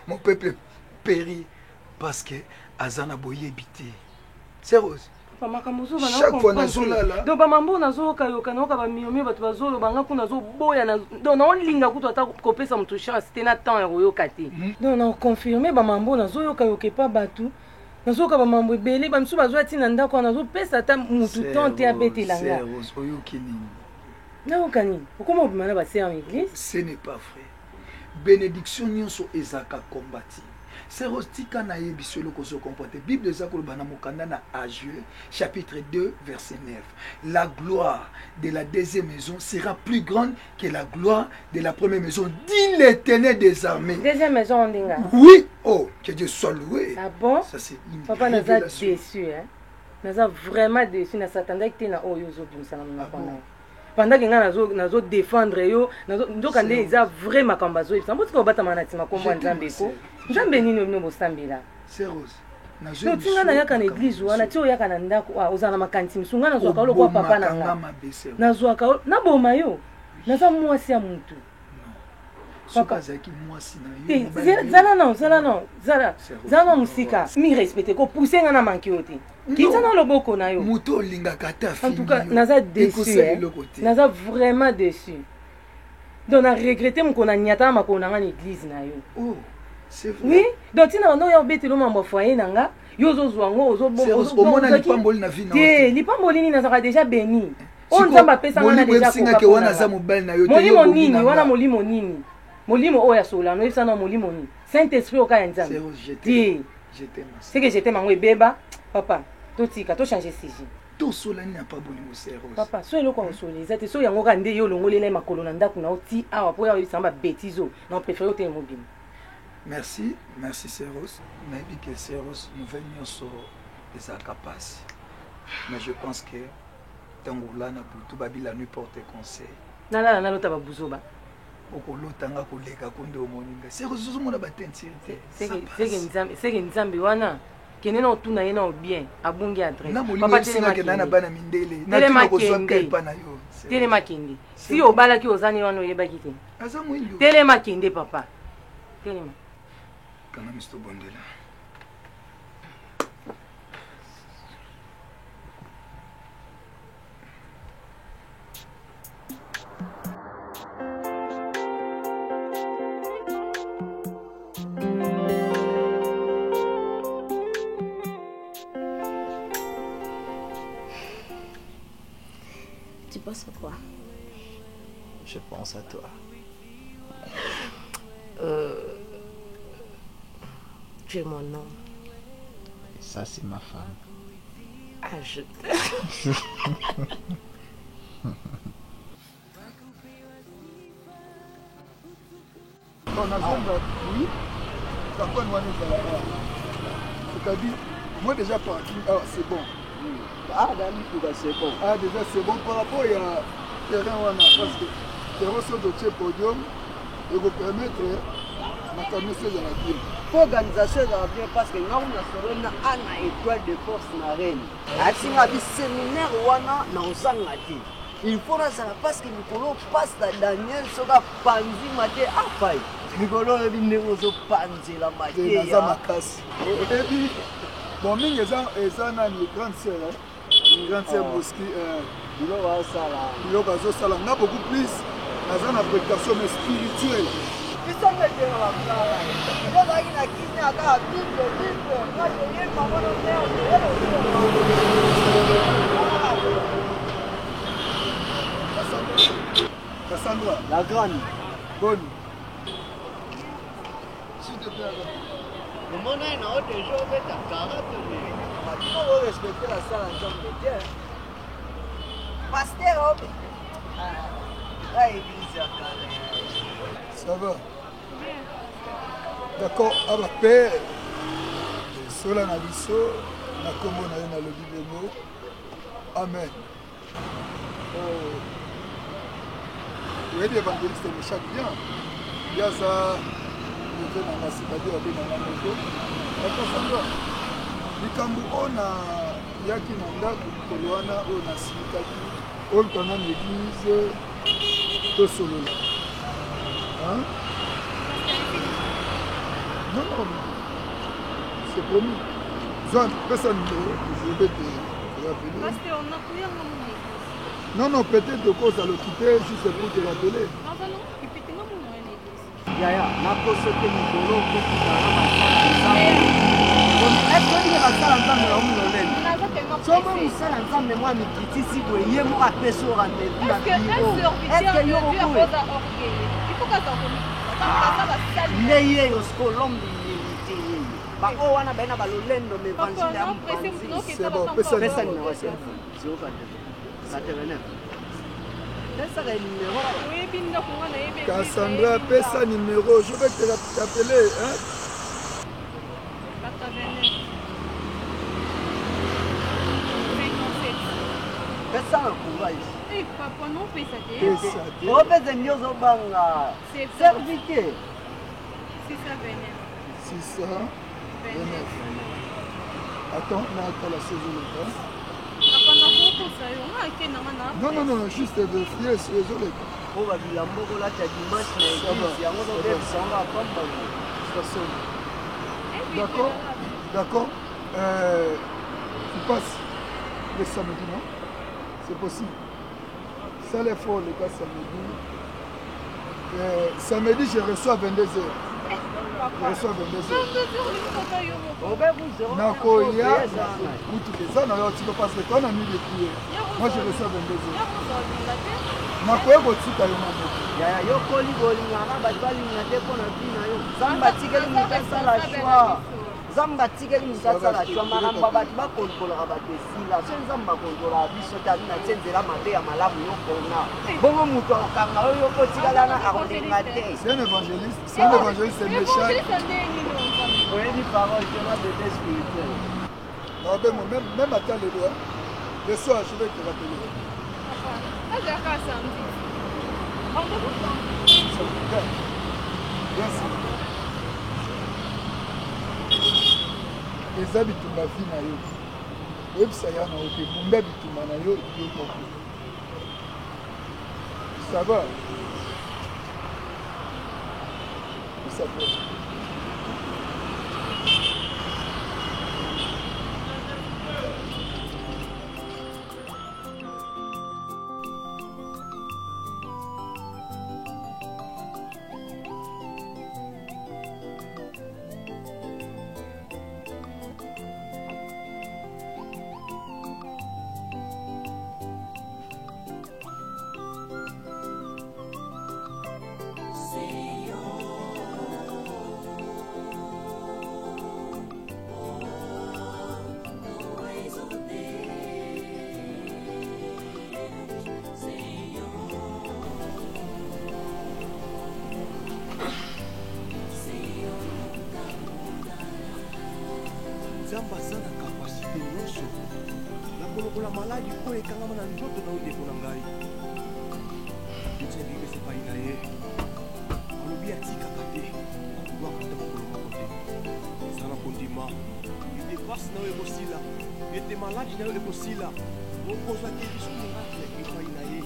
mon peuple périt parce que Azana boye habité. C'est Rose. Chaque fois nazo là. Donc mambo nazo kayoka noka ba miomi batu bazo banga kuna zo boya na donc na linga kuto ata kopesa mutu chance c'était na temps yo kati. Donc na confirmer ba mambo nazo yo kayoka pa batu. Nazo ka ba mambo belé ba msu bazo atina ndako nazo pesa ata mutu tonte abete langa. C'est Rose oyo kini. Na okani. Pourquoi bimana ba ser en église? Ce n'est pas vrai. Bénédiction nyonso ezaka combattre. C'est Rostika na yebiso le koso comporter. Bible ezako bana mokanda na Ageu chapitre 2 verset 9. La gloire de la deuxième maison sera plus grande que la gloire de la première maison, dit l'Éternel des armées. Deuxième maison on dinga. Oui, oh, que Dieu soit loué. Ah bon? Ça c'est une papa n'a pas déçu hein. N'a vraiment déçu na s'attendait que na oyo zo bimsana na kona. Pendant que nazo défendre yo nazo ndokande eza vraiment kambazo ça mbotika obata manati makombo Nzambe ko Nzambe nini no bosambela c'est Rose nazo no tinga na yaka na église wana ti oyaka na ndako ozana makanti misunga nazo ka lokwa papa na nga nazo ka na boma yo naza mwasi ya mutu papa zaki mwasi na yo zala musika mi respecte ko pousser nga na manki yote Kita na loboko na yo. Muto linga kata fini. En tout cas, naza déçu. Naza vraiment déçu. Donc na regretté mon kona nyata makona na l'église na yo. Oh. Oui, donc tu n'as pas obéi le membre foyer nanga. Yo zo zwango zo bon. Au moins na lipamboli na vie na. Ti, lipamboli ni na déjà béni. On nzamba pesa ngana déjà ko. Ko wana za mobile na yo te. Molimo nini, wana molimo nini. Molimo oya sola, no isa na molimo nini. Saint-Esprit o ka nzamba. Ti. Je t'aime. C'est que j'étais mango beba, papa. To tika, to changer siji. To sola ni pas bolimo sérieux. Papa, so eloko ko sola, zate so yango ka nde yo longole na makolo na ndako na oti awa po ya samba bêtiso. Non préféré o te mobile. Merci, merci Seros. Maybe que Seros nous venons sur les incapables. Mais je pense que Tangoulana pour tout babila nous porte conseil. Nala na lota babuzoba. Okolotanga koleka konde omoninga. Seros zo mona batentirité. C'est que nzambe wana kenena otuna yena bien abungi adresse. Papa tele que nana bana mindele. Na tino ko soka pa na yo. Tele makende. Si obala ki ozani wana oyeba kite. Aza mwindu. Tele makende papa. Tele makende. Quand même, c'est bon de là. Tu penses à quoi? Je pense à toi. Tu es mon homme. Ça, c'est ma femme. Ah, je t'aime. Oui. C'est-à-dire, moi déjà par c'est bon. Ah, c'est bon. Ah, déjà c'est bon par rapport à terrain parce que terrain sur le podium et vous permettre ma camion c'est la bien. Organisation est bien parce que nous avons une étoile de force na reine. Atinga bi séminaire wana na osangati. Il faut ça parce que Nicolas passe à Daniel soka panzi maté afai. Nicolas bi ndeko zo panzi la maté ya makasi. Et puis bon mingi eza na une grande sœur Boski bilo wa sala. Bilo bazo sala na beaucoup plus dans une prédication spirituelle. Cassandra, la grande. Bonne. S'il te plaît. Le monde est en haut des jours, mais t'as 40 minutes. Il faut respecter la salle en jambe de Dieu. Pasteur, la église à ça va. D'accord, à la paix. Sola na biso, na kombo na yo na lobi bebo. Amen. Oui, l'évangéliste me chaque bien. Il y a ça, le fait dans la c'est-à-dire avec dans la moto. D'accord, likambo ona yaki na ndako kolwana o na sikaki. On tana l'église to solola. Hein? Non, c'est promis. Personne je vais te rappeler. Non, peut-être de cause à l'occuper, juste pour te rappeler. Yaya, na kosote mikolo kokutana nzambe na omuloleni somo mosala nzambe mwa mikitisi boye ye moko apesi o rendez-vous na biro eske yo okoye nde ye yo sikolombi yelite ye bango wana baye na balolendo ma évangile ya mopanzi pesa nimero Cassandra, pesa numéro, je vais te t'appeler. Hein? 89. 57. Pesa na courage. Eh, papa, non, pesa te. Pesa te. Oh, pesa nyozo banga. C'est servité. 629. 629. Attends, on a la saison. Non, juste vérifier sur les oreilles. Oh, bah, il a beaucoup là, tu as dimanche, mais il y a un autre qui s'en va à prendre. D'accord. Tu passes le samedi, non? C'est possible. Ça, les faux, les gars, samedi. Samedi, je reçois à 22h. reçois 22 heures. Nakoya, Moutouké, ça n'a pas de parce que toi, on a mis des billets. Moi, je reçois 22 heures. Nakoya, Botika, yo koli bolingaka bato balingaka te mpona mpina yo zamba atikeli moto asala shwa zamba atikeli moto asala shwa makambo bato bakontrolaka bato esila so nzambe bakontrolaka biso te abi na tie nzela mabe ya malamu yo mpona bongo moto akokanga oyo kotikalana akolinga te c'est un évangéliste méchant oyebi parole tena bébé spirituel même attends le doigt le soir je vais te rappeler eza bitumba vi na yo oyebisa ya na oke bunda bitumba na yo yo moko ça va ça va nzambe aza na kapasite nyonso ya kolokola maladi oyo ekangama na nzoto na ondeko na ngai epesa epai na ye alobi atikaka te akolwaka ata mokolo moko te eza na kondima ete pasi na yo ekosila ete maladi na yo ekosila okozwa te biso miracle epai na ye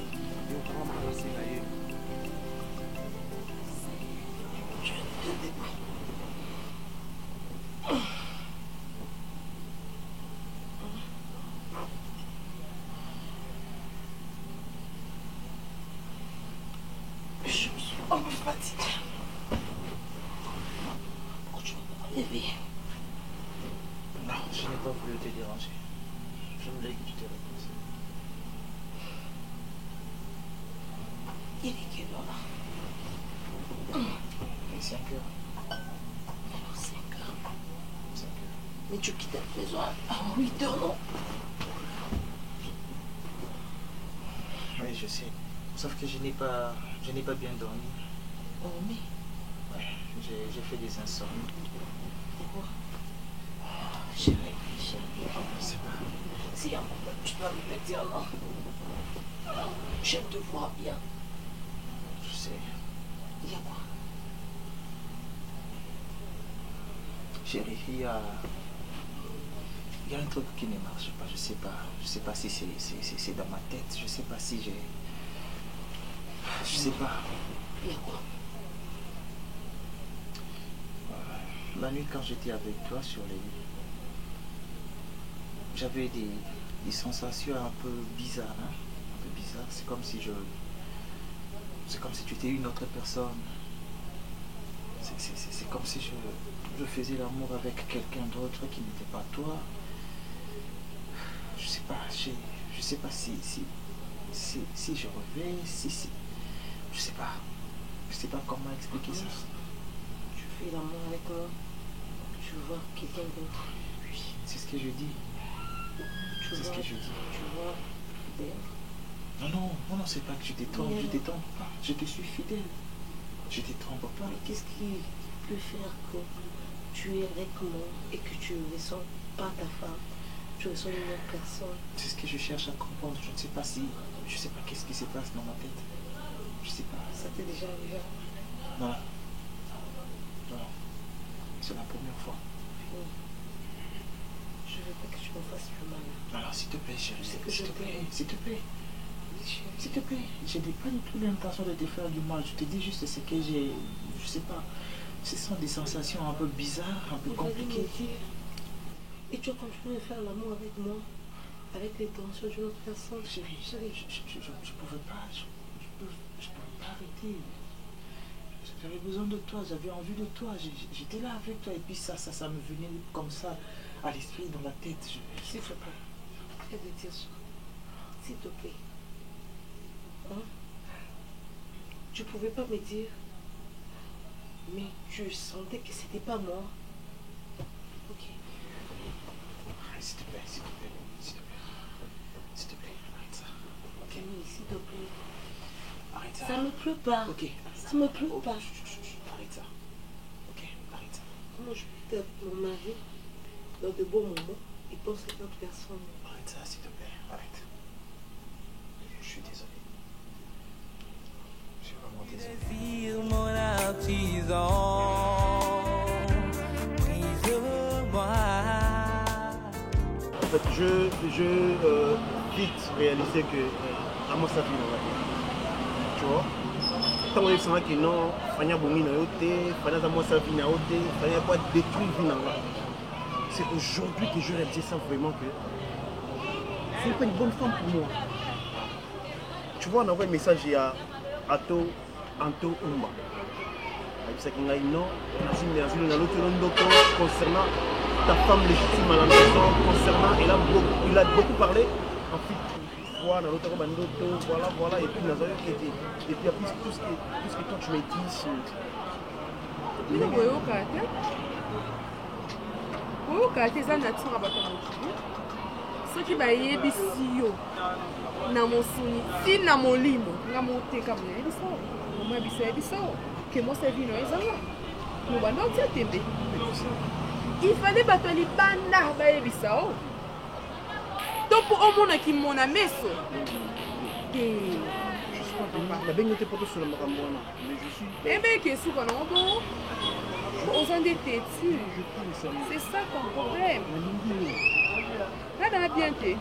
eokangamaka na se na ye Non, je n'ai pas voulu te déranger. Je voulais que tu te reposes. Il est quelle heure? Il est 5 heures. 5 heures. Mais tu quittes la maison à 8 heures, non? Oui, je sais. Sauf que je n'ai pas bien dormi. Dormi? Ouais, j'ai fait des insomnies. Pourquoi? Chérie. Je sais pas. Si un moment tu dois me le dire, non? J'aime te voir bien. Je sais. Il y a quoi? Chérie, il y a un truc qui ne marche pas. Je sais pas si c'est dans ma tête. Je sais pas si j'ai... Je sais pas. Il y a quoi? La nuit, quand j'étais avec toi sur les lits, j'avais des sensations un peu bizarres. Hein? Un peu bizarres. C'est comme si tu étais une autre personne. C'est comme si je faisais l'amour avec quelqu'un d'autre qui n'était pas toi. Je sais pas. Je sais pas si je reviens, je sais pas. Je sais pas comment expliquer ça. Tu fais l'amour avec moi. Tu vois quelqu'un d'autre. Oui, c'est ce que je dis. C'est ce que je dis. Tu vois fidèle. Non, c'est pas que je t'étrompe. Je t'étrompe pas. Je te suis fidèle. Je t'étrompe pas. Mais qu'est-ce qui peut faire que tu es avec moi et que tu ne ressens pas ta femme? Tu ressens une autre personne. C'est ce que je cherche à comprendre. Je ne sais pas qu'est-ce qui se passe dans ma tête. Je sais pas. Ça t'est déjà arrivé? Non. C'est la première fois. Je veux pas que tu me fasses du mal. Alors, s'il te plaît, chérie. Je sais que je t'aime. S'il te plaît. S'il te plaît. Je n'ai pas du tout l'intention de te faire du mal. Je te dis juste ce que j'ai... Je sais pas. Ce sont des sensations un peu bizarres, un peu compliquées. Et tu as continué à faire l'amour avec moi, avec l'intention d'une autre personne. Chérie, je pouvais pas. Je pouvais pas arrêter. J'avais besoin de toi, j'avais envie de toi, j'étais là avec toi et puis ça me venait comme ça à l'esprit, dans la tête. S'il te plaît, fais de dire ça. S'il te plaît. Hein? Tu pouvais pas me dire, mais tu sentais que c'était pas moi. Ok. S'il te plaît, s'il te plaît, s'il te plaît. S'il te plaît, arrête ça. Camille, s'il te plaît. Arrête ça. Ça me pleut pas. Ok. Ça me pleut pas. Arrête ça. Ok, arrête ça. Comment je peux être mon mari dans de beaux moments et penser à d'autres personnes? Arrête ça, s'il te plaît. Arrête. Je suis désolé. Je suis vraiment désolé. Mon artisan, prise-moi. En fait, je vite réalisé que à moi ça vient. Tu vois? Tant que c'est que non, fanya bongi na yote, fanya za moi ça vient na yote, fanya pas détruire vie na moi. C'est aujourd'hui que je réalise ça vraiment que c'est pas une bonne femme pour moi. Tu vois, on envoie un message à Anto Umba. C'est qu'il y a une non, concernant ta femme légitime à la maison, concernant, il a beaucoup parlé. En fait, voilà, et puis tout ce que toi tu m'as dit. oyokate eza na ntina bato ya mokili soki bayebisi yo na mosuni ti na molimo nga moteka mona yebisa o mama ya biso yebisa o ke mosa vino ezanga mobanda otia tembe ifale bato ya libanda bayebisa o to mpo omonaki mona meso ebeke esuka nango bongo aux en têtu. C'est ça ton problème. Là, dans la bien té.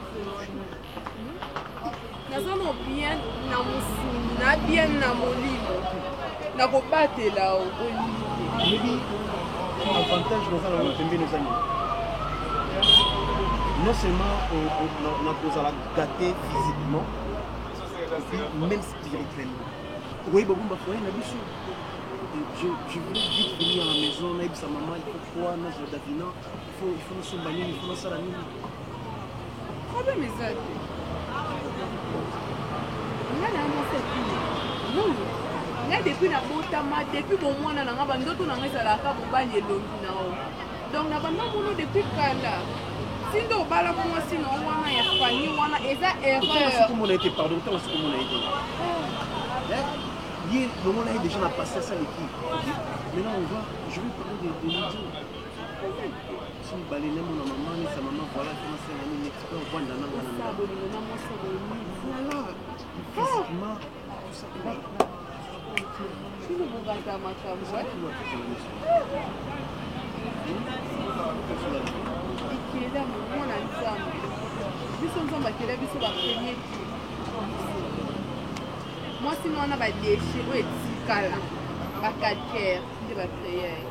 Nous bien na musuni, na bien na molimo. Na kobate là au maybe avantage dans la tembe nos amis. Non seulement on a posé la gâter physiquement, même spirituellement. Oui, bon, bah, faut rien là-dessus. Je voulais vite venir à la maison, mais sa maman, il faut quoi, non, je Davina, il faut nous soigner, il faut nous faire la nuit. Problème est ça. Nga depuis na botama depuis bon mois na nga bandoto na nga ezalaka mobali elongi na o donc na banda mono depuis kala sindo obala mwasi na wana ya fani wana eza erreur. Comment on a été pardon, comment on a été. Hier, le moment là, déjà on a passé ça l'équipe. Maintenant je vais parler de l'idée. Si on balait mon maman et sa maman, voilà, comment c'est un expert, on voit dans la voilà. Physiquement, tout ça que si nous vous regardez à ma femme, qui est là, mon ensemble. Biso nzamba kela biso ba premier tour. Moi sinon on a ba déchets ou etikala ba calcaire de ba prière.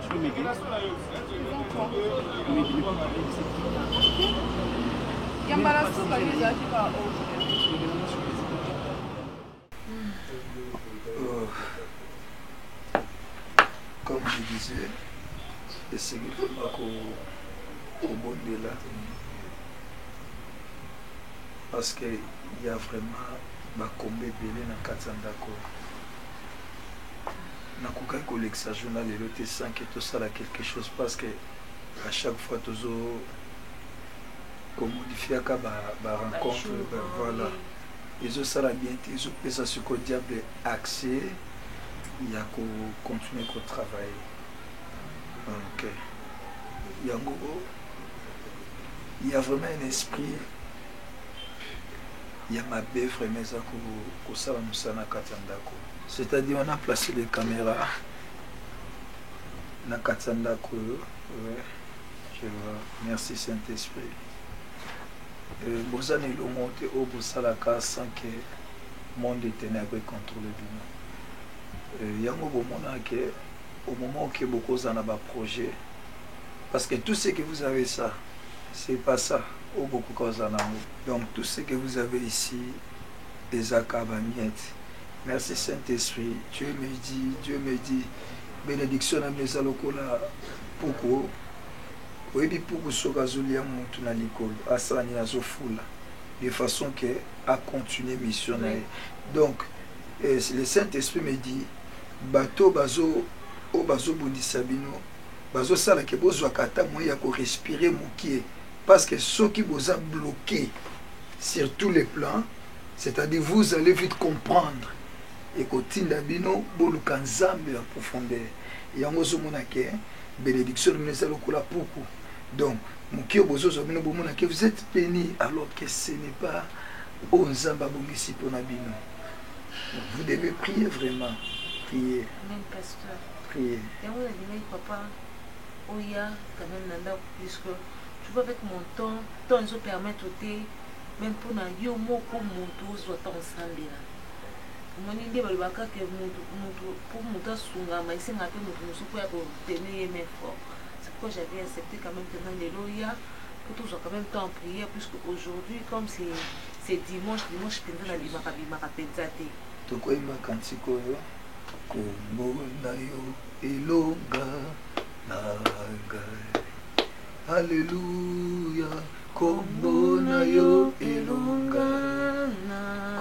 Tu peux m'aider? Yambala soba les atiba Comme je disais, c'est au monde de là. Parce qu'il y a vraiment ma combat belé dans Katsandako. Nakuka collection journal et l'autre sans que tout ça là quelque chose parce que à chaque fois toujours comme modifier à ba rencontre voilà. Ils ont ça la bien ils ont fait ça sur le diable accès il y a qu'à continuer à travailler. Ok. Il y a vraiment un esprit. Il y a ma belle vraiment ça que ça va nous sana Katsandako. C'est-à-dire on a placé les caméras na Katsandako. Ouais. Je vois. Merci Saint-Esprit. Bozan est le monté au Bosalaka sans que le monde est ténèbre contrôle bien. Yango bomona que au moment que beaucoup en a projet parce que tout ce que vous avez ça c'est pas ça au beaucoup cause en amour. Donc tout ce que vous avez ici des acabamiettes Merci Saint-Esprit. Dieu me dit, bénédiction à mes alokola poko. Oui, pour soka zulia mutu na likolo, asani azofula, de façon que à continuer mission. Donc, le Saint-Esprit me dit, bato bazo bundisa bino, bazo sala ke bozo akata moya ko respirer mokie, parce que ceux qui vous ont bloqué sur tous les plans, c'est-à-dire vous allez vite comprendre. Et kotinda bino boluka nzambe en profondeur. Et en ozo monake bénédiction de lokola poko. Donc mukio bozo bino bomona que vous êtes bénis alors que ce n'est pas au nzamba bongisi pona bino. Vous devez prier vraiment. Prier. Même pasteur. Prier. Et on a dit papa oya quand même nanda puisque tu vois avec mon temps nous permettre même pour na yo moko moto zo ta ensemble là. Moni nde balobaka ke mutu pour mutu asungama isenga pe mutu mosuku ya kotenir mes fort. C'est pourquoi j'avais accepté quand même pendant les loya pour toujours quand même temps en prière puisque aujourd'hui comme c'est dimanche pendant la bimaka penzate. Tokoyimba kantiko yo kombo na yo elonga nanga. Alléluia. Kombo na yo elonga,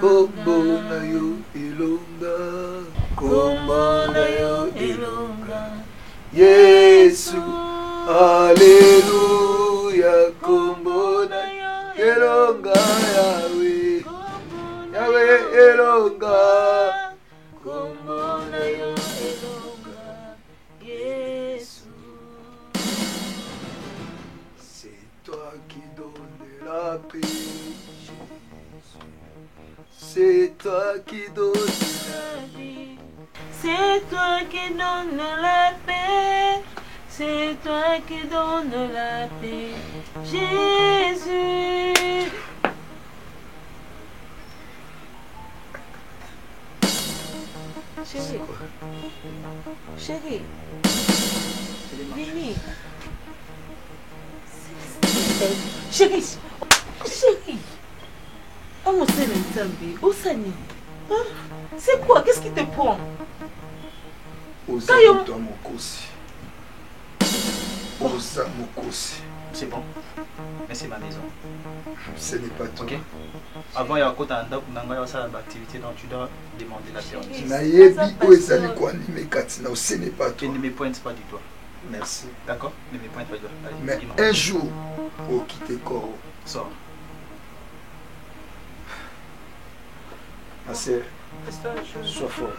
kombo na yo elonga, kombo na yo elonga, Yesu, Alléluia, kombo na yo elonga, Yahweh, Yahweh elonga, kombo na yo elonga, Yesu. Toi qui donnes la paix, c'est toi qui donnes la vie. C'est toi qui donnes la paix, c'est toi qui donnes la paix, Jésus. Chérie, Vini. Chérie, on s'est ensemble. Où ça n'est? C'est quoi? Qu'est-ce qui te prend? Osa Mokosi. Osa Mokosi. C'est bon. Mais c'est ma maison. Ce n'est pas tout. Ok. Avant, il y a encore une activité dont tu dois demander la permission. Ce n'est pas tout. Et ne me pointe pas du doigt. Merci. D'accord? Ne me pointe pas du doigt. Mais un jour, au quitter Koro. Sors. Ma sœur, sois fort.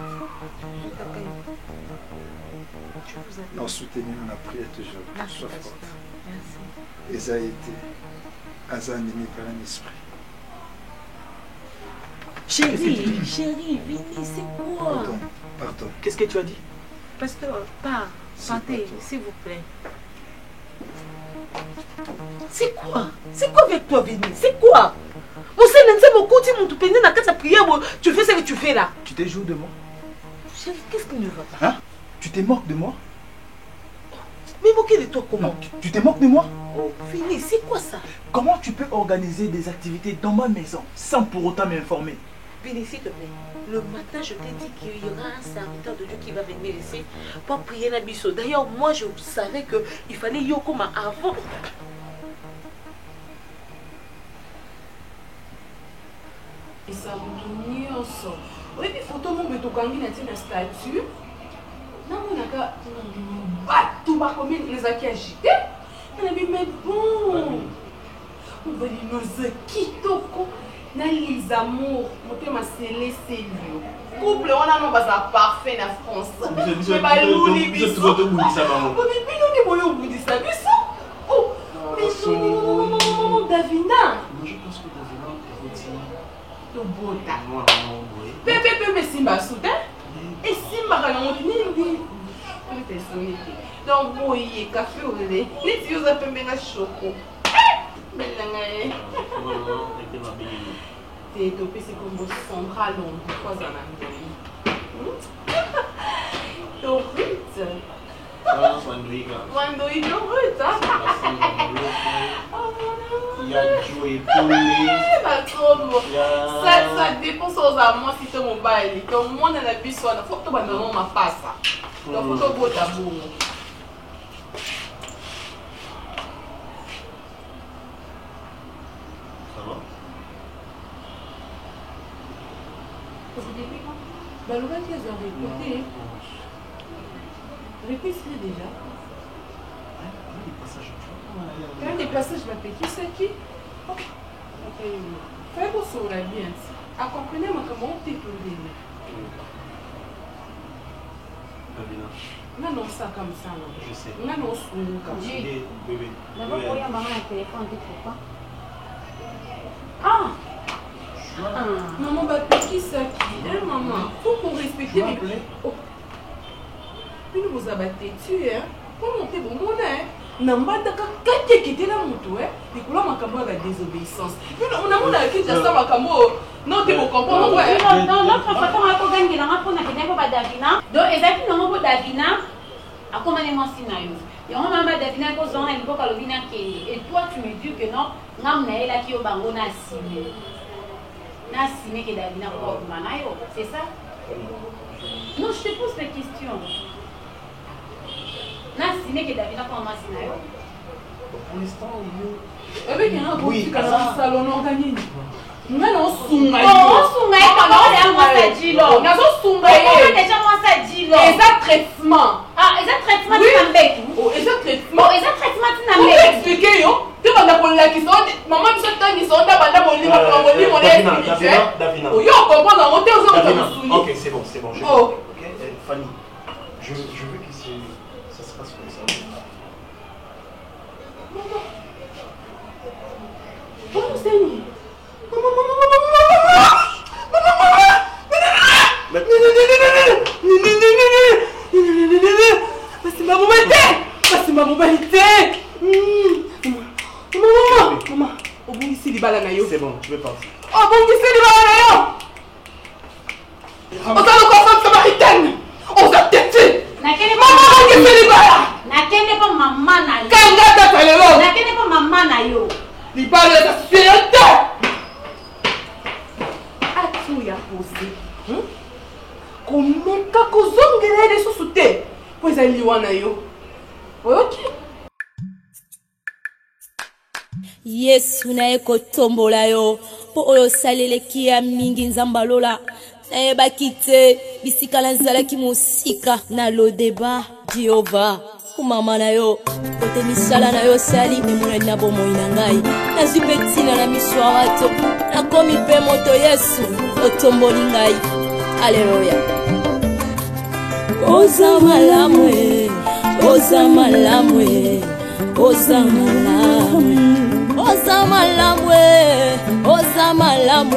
Non, soutenir la prière toujours. Sois forte. Et ça a été animé par un esprit. Chérie, Vini, c'est quoi? Pardon. Qu'est-ce que tu as dit? Pasteur, partez, s'il vous plaît. C'est quoi? C'est quoi avec toi, Vini? C'est quoi? Tu fais ce que tu fais là. Tu te joues de moi? Chérie, qu'est-ce qui ne va pas? Hein? Tu te moques de moi? Mais moquer de toi comment? Tu te moques de moi? Oh, Vini, c'est quoi ça? Comment tu peux organiser des activités dans ma maison sans pour autant m'informer? Vini, s'il te plaît. Le matin, je t'ai dit qu'il y aura un serviteur de Dieu qui va venir ici pour prier la biso. D'ailleurs, moi, je savais qu'il fallait Yokoma avant. Et ça me dit, oui, il faut tout le monde te statue. Non, on a tout va comme les acquis agités. On a dit, mais bon, on va dire, nos acquis, na les amours, on m'a scellé c'est lui. Couple, on a non pas parfait en France. Mais pas louli biso. Oh, mais non, Davina. Je pense que Davina est to bota. Pepe me simba souda. Et simba kana mo nindi. Te sonite. Donc boye café au lait. Les yeux à pembe na choco. Belanga. T'es topé c'est comme central on trois ans donc vite. Quando il ruta. Oh mon Ça dépend aux amants si tu es mobile. Comme moi, on a la bise, il faut que tu aies ma face. Il faut que tu aies d'amour. Ça va? Bah, le gars qui est répété. Répétez déjà. Il y a des passages, je m'appelle qui c'est qui? Fais pour ça, la bien. Accompagnez moi comment tu es pour le délai. Non, ça comme ça. Je sais. Non, comme ça. Bébé. D'abord, pour y avoir maman un téléphone, tu ne pas. Ah! Maman, bah, qui c'est qui? Hein, maman? Faut qu'on respecte mes... Oh. Puis nous vous abattez dessus, hein? Comment t'es bon, mon hein? Nambata kake qui était là moto hein et pour la makambo la désobéissance on a mon qui déjà ça makambo non tu me comprends ouais non notre photo on a pas gagné là on a gagné pas Davina donc exact non pas Davina à comment les mensinayo et on m'a Davina cause on a une fois Calvina qui et toi tu me dis que non ngamna ela ki obango na simé que Davina pour manayo c'est ça non je te pose la question. Nassine que Davina pour ma sinayo. Pour l'instant, avec un oui, salon organique. Non, sunga. Oh, sunga est pas là, moi ça dit là. On a sunga. On déjà moi ça dit là. Exact traitement. Ah, exact traitement tu n'embêtes. Oh, exact traitement. Oh, exact traitement tu n'embêtes. Pour expliquer yo, tu vas d'abord la question, maman me fait tant qu'ils sont d'abord mon livre, mon livre, Davina. Oh, yo comprendre, on t'est aux autres. OK, c'est bon, je OK, Fanny. Je veux que ça se passe comme ça. Maman, Seigneur. C'est ma mobilité. Maman, au bout ici, les balles c'est bon, tu veux partir. Au bout ici, les balles on t'a le confort samaritaine. On s'est têté. Maman, qu'est-ce que c'est les balles? Nakende pas maman na yo. Kanga ta lelo. Nakende pas maman na yo. Li balles ça suffit. Atu ya posé. Komeka kozongela les sous-souté. Pois ali wana yo. OK. Yesu na ekotombola yo po oyo saleleki ya mingi nzambalola nayebaki te bisika nazalaki mosika na lodeba Jehova kumama na yo kote misala na yo sali emonani na bomoi na ngai nazwi mpe ntina na miso ya bato nakomi mpe moto Yesu otomboli ngai aleluya oza malamu oza malamu oza malamu oza malamu oza malamu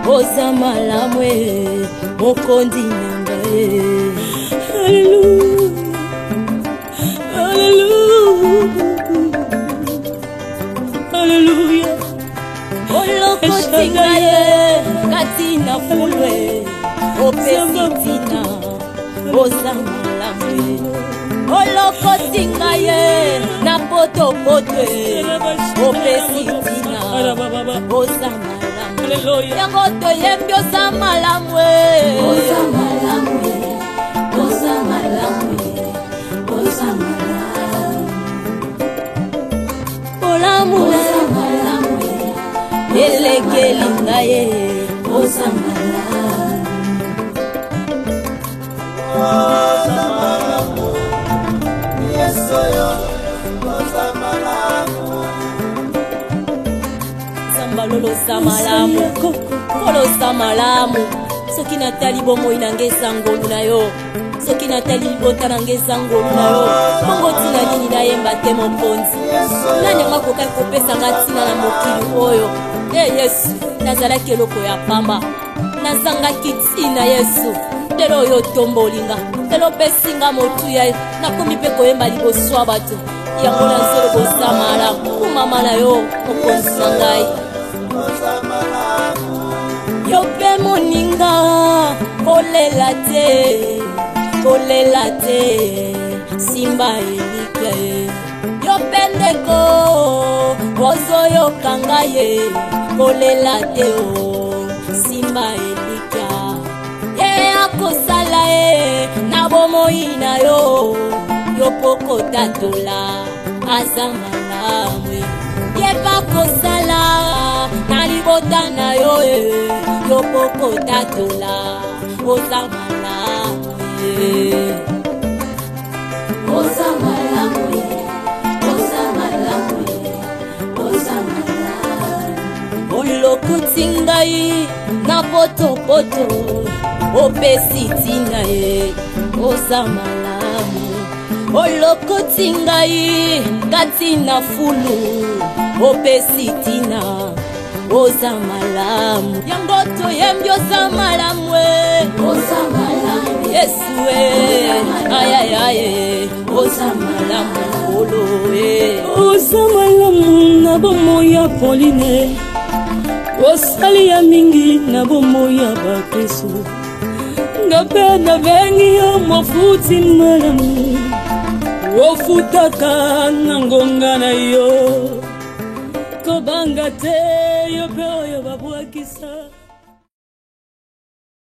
oza malamu mokondi nanga haleluya olokotinga ye kati na fulwe opesitina oza malamu olokotinga ye na potopotwe opesitina oza malamu yango toyembi oza malamu oza malamu oza malamu oza malamu olamu oza malamu elekeli ngaye oza malamu oza malamu yesoyo oza malamu zambalolo oza malamu kolo oza malamu soki natali bomoi na nge eza ngolu na yo soki natali libota na nge eza ngolu na yo bongo ntina nini nayemba te mokonzi nani yango akokai kopesanga ntina na mokili oyo Yesu nazalaki eloko ya pamba nazangaki ntina Yesu lelo oyo otombolinga lelo opesinga motuya nakomi mpe koyemba liboso ya bato yango nazolo koza malamu kumama na yo mokonzi na ngai yo mpe moninga kolela te simba elike yo mpe ndeko ozoyoka ngai kolela te o simba elika ye akosala ye na bomoi na yo yopoko tatola aza malamu ye bakosala na libota na yo yopoko tatola oza malamu oza malamu oza malamu oza malamu olokoti ngai na potopoto opesi ntina ye oza malamu olokoti ngai kati na fulu opesi ntina oza malamu yango toyembi oza malamu oza malamu yesu ayayaye oza malamu olo oza malamu na bomoi ya Pauline osali ya mingi na bomoi ya bakristo ngape na bengi yo mofuti malamu ofutaka na ngonga na yo kobanga te yo pe oyo babwakisa